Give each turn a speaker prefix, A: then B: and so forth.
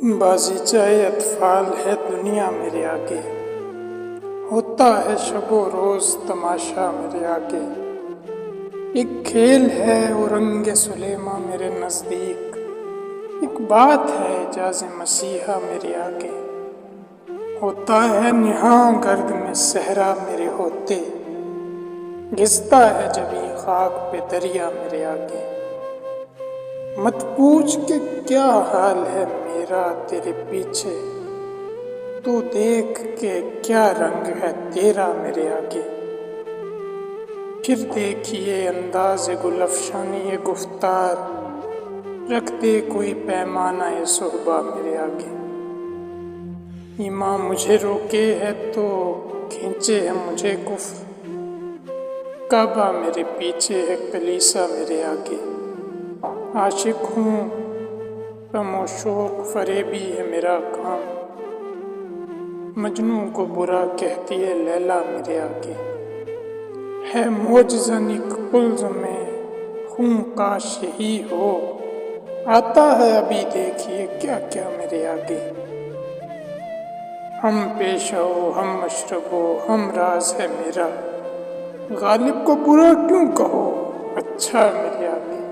A: بازیچۂ اطفال ہے دنیا میرے آگے، ہوتا ہے شب و روز تماشا میرے آگے۔ ایک کھیل ہے وہ رنگ سلیماں میرے نزدیک، ایک بات ہے اعجاز مسیحا میرے آگے۔ ہوتا ہے نہاں گرد میں صحرا میرے ہوتے، گھستا ہے جبیں خاک پہ دریا میرے آگے۔ مت پوچھ کہ کیا حال ہے میرا تیرے پیچھے، تو دیکھ کہ کیا رنگ ہے تیرا میرے آگے۔ پھر دیکھیے انداز گل افشانی گفتار، رکھ دے کوئی پیمانہ صہبا میرے آگے۔ ایمان مجھے روکے ہے تو کھینچے ہے مجھے کفر، کعبہ میرے پیچھے ہے کلیسا میرے آگے۔ عاشق ہوں غم و شوق فریبی ہے میرا کام، مجنوں کو برا کہتی ہے لیلا میرے آگے۔ ہے معجزہ ایک غلظ میں خوں کاش یہی ہو، آتا ہے ابھی دیکھیے کیا کیا میرے آگے۔ ہم پیش ہو ہم مشرب ہو ہم راز ہے میرا، غالب کو برا کیوں کہو اچھا میرے آگے۔